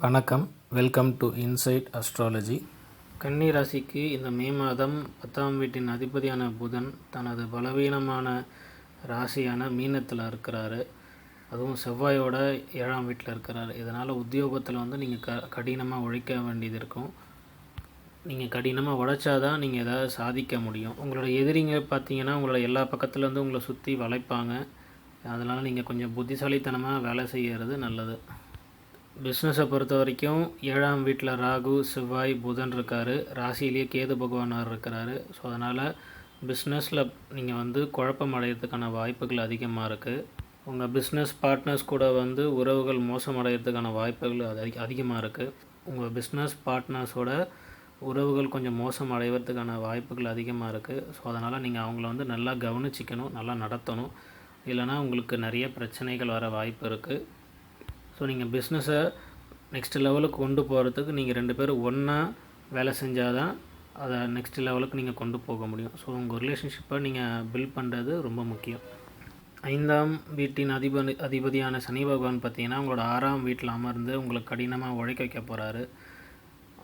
வணக்கம். Welcome to inside astrology. கன்னி ராசிக்கு இந்த மே மாதம் 10ஆம் வீட்டின் அதிபதியான புதன் தனது பலவீனமான ராசியான மீனத்தில் இருக்கிறாரு. அதுவும் செவ்வாயோட 7ஆம் வீட்டில் இருக்கிறாரு. இதனால் உத்தியோகத்தில் நீங்கள் கடினமாக உழைக்க வேண்டியது இருக்கும். நீங்கள் கடினமாக உழைச்சாதான் நீங்கள் எதாவது சாதிக்க முடியும். உங்களோட எதிரிங்க பார்த்தீங்கன்னா உங்களோட எல்லா பக்கத்துலேருந்து உங்களை சுற்றி வளைப்பாங்க. அதனால் நீங்கள் கொஞ்சம் புத்திசாலித்தனமாக வேலை செய்கிறது நல்லது. பிஸ்னஸை பொறுத்த வரைக்கும் 7ஆம் வீட்டில் ராகு, செவ்வாய், புதன் இருக்கார். ராசியிலேயே கேது பகவானார் இருக்கிறாரு. ஸோ அதனால் பிஸ்னஸில் நீங்கள் குழப்பம் அடைகிறதுக்கான வாய்ப்புகள் அதிகமாக இருக்குது. உங்கள் பிஸ்னஸ் பார்ட்னர்ஸ் கூட உறவுகள் மோசமடைகிறதுக்கான வாய்ப்புகள் அதிகமாக இருக்குது. உங்கள் பிஸ்னஸ் பார்ட்னர்ஸோட உறவுகள் கொஞ்சம் மோசம் அடைவதுக்கான வாய்ப்புகள் அதிகமாக இருக்குது. ஸோ அதனால் நீங்கள் அவங்கள நல்லா கவனிச்சிக்கணும், நல்லா நடத்தணும். இல்லைனா உங்களுக்கு நிறைய பிரச்சனைகள் வர வாய்ப்பு இருக்குது. ஸோ நீங்கள் பிஸ்னஸை நெக்ஸ்ட் லெவலுக்கு கொண்டு போகிறதுக்கு நீங்கள் 2 பேரும் ஒன்றா வேலை செஞ்சால் தான் அதை நெக்ஸ்ட் லெவலுக்கு நீங்கள் கொண்டு போக முடியும். ஸோ உங்கள் ரிலேஷன்ஷிப்பை நீங்கள் பில்ட் பண்ணுறது ரொம்ப முக்கியம். 5ஆம் வீட்டின் அதிபதியான சனி பகவான் பார்த்திங்கன்னா உங்களோட 6ஆம் வீட்டில் அமர்ந்து உங்களுக்கு கடினமாக உழைக்க வைக்க போகிறாரு.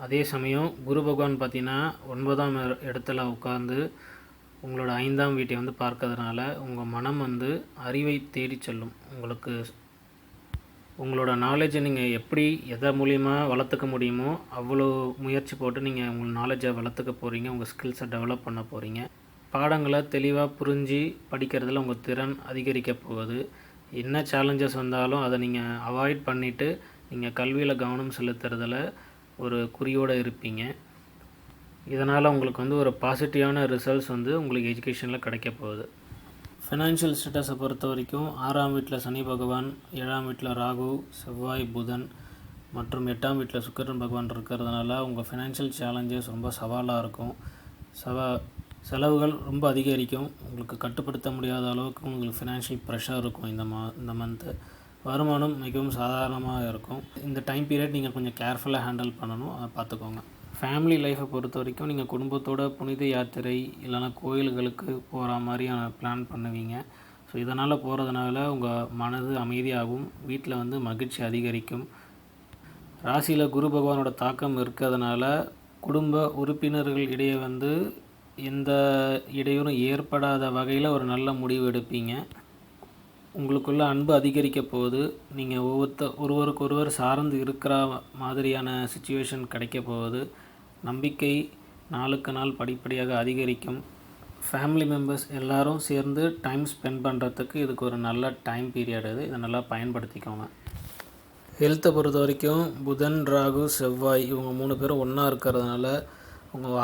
அதே சமயம் குரு பகவான் பார்த்திங்கன்னா 9ஆம் இடத்துல உட்காந்து உங்களோட 5ஆம் வீட்டை பார்க்கறதுனால உங்கள் மனம் அறிவை தேடி செல்லும். உங்களோட நாலேஜை நீங்கள் எப்படி எதை மூலிமா வளர்த்துக்க முடியுமோ அவ்வளோ முயற்சி போட்டு நீங்கள் உங்கள் நாலேஜை வளர்த்துக்க போகிறீங்க. உங்கள் ஸ்கில்ஸை டெவலப் பண்ண போகிறீங்க. பாடங்களை தெளிவாக புரிஞ்சு படிக்கிறதுல உங்கள் திறன் அதிகரிக்க போகுது. என்ன சேலஞ்சஸ் வந்தாலும் அதை நீங்கள் அவாய்ட் பண்ணிவிட்டு நீங்கள் கல்வியில் கவனம் செலுத்துறதில் ஒரு குறியோடு இருப்பீங்க. இதனால் உங்களுக்கு ஒரு பாசிட்டிவான ரிசல்ட்ஸ் உங்களுக்கு எஜுகேஷனில் கிடைக்க போகுது. ஃபினான்ஷியல் ஸ்டேட்டஸை பொறுத்த வரைக்கும் 6ஆம் வீட்டில் சனி பகவான், 7ஆம் வீட்டில் ராகு, செவ்வாய், புதன் மற்றும் 8ஆம் வீட்டில் சுக்கிரன் பகவான் இருக்கிறதுனால உங்கள் ஃபினான்ஷியல் சேலஞ்சஸ் ரொம்ப சவாலாக இருக்கும். செலவுகள் ரொம்ப அதிகரிக்கும். உங்களுக்கு கட்டுப்படுத்த முடியாத அளவுக்கு உங்களுக்கு ஃபினான்ஷியல் ப்ரெஷர் இருக்கும். இந்த மந்த்து வருமானம் மிகவும் சாதாரணமாக இருக்கும். இந்த டைம் பீரியட் நீங்கள் கொஞ்சம் கேர்ஃபுல்லாக ஹேண்டில் பண்ணணும், அதை பார்த்துக்கோங்க. ஃபேமிலி லைஃப்பை பொறுத்த வரைக்கும் நீங்கள் குடும்பத்தோட புனித யாத்திரை இல்லைனா கோயில்களுக்கு போகிற மாதிரியான பிளான் பண்ணுவீங்க. ஸோ இதனால் போகிறதுனால உங்கள் மனது அமைதியாகும், வீட்டில் மகிழ்ச்சி அதிகரிக்கும். ராசியில் குரு பகவானோட தாக்கம் இருக்கிறதுனால குடும்ப உறுப்பினர்கள் இடையே எந்த இடையூறும் ஏற்படாத வகையில் ஒரு நல்ல முடிவு எடுப்பீங்க. உங்களுக்குள்ள அன்பு அதிகரிக்க போகுது. நீங்கள் ஒருவருக்கொருவர் சார்ந்து இருக்கிற மாதிரியான சிச்சுவேஷன் கிடைக்க போகுது. நம்பிக்கை நாளுக்கு நாள் படிப்படியாக அதிகரிக்கும். ஃபேமிலி மெம்பர்ஸ் எல்லோரும் சேர்ந்து டைம் ஸ்பெண்ட் பண்ணுறதுக்கு இதுக்கு ஒரு நல்ல டைம் பீரியட். இதை நல்லா பயன்படுத்திக்கோங்க. ஹெல்த்தை பொறுத்த வரைக்கும் புதன், ராகு, செவ்வாய் இவங்க 3 பேரும் ஒன்றா இருக்கிறதுனால உங்கள்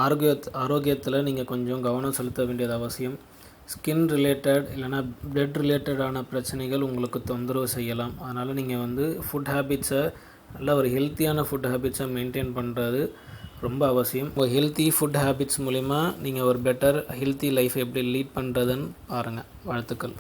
ஆரோக்கியத்தில் நீங்கள் கொஞ்சம் கவனம் செலுத்த வேண்டியது அவசியம். ஸ்கின் ரிலேட்டட் இல்லைனா பிளட் ரிலேட்டடான பிரச்சனைகள் உங்களுக்கு தொந்தரவு செய்யலாம். அதனால் நீங்கள் ஃபுட் ஹேபிட்ஸை நல்ல ஒரு ஹெல்த்தியான ஃபுட் ஹேபிட்ஸை மெயின்டைன் பண்ணுறது ரொம்ப அவசியம். உங்கள் ஹெல்த்தி ஃபுட் ஹேபிட்ஸ் மூலிமா நீங்கள் ஒரு பெட்டர் ஹெல்த்தி லைஃப் எப்படி லீட் பண்ணுறதுன்னு பாருங்கள். வாழ்த்துக்கள்.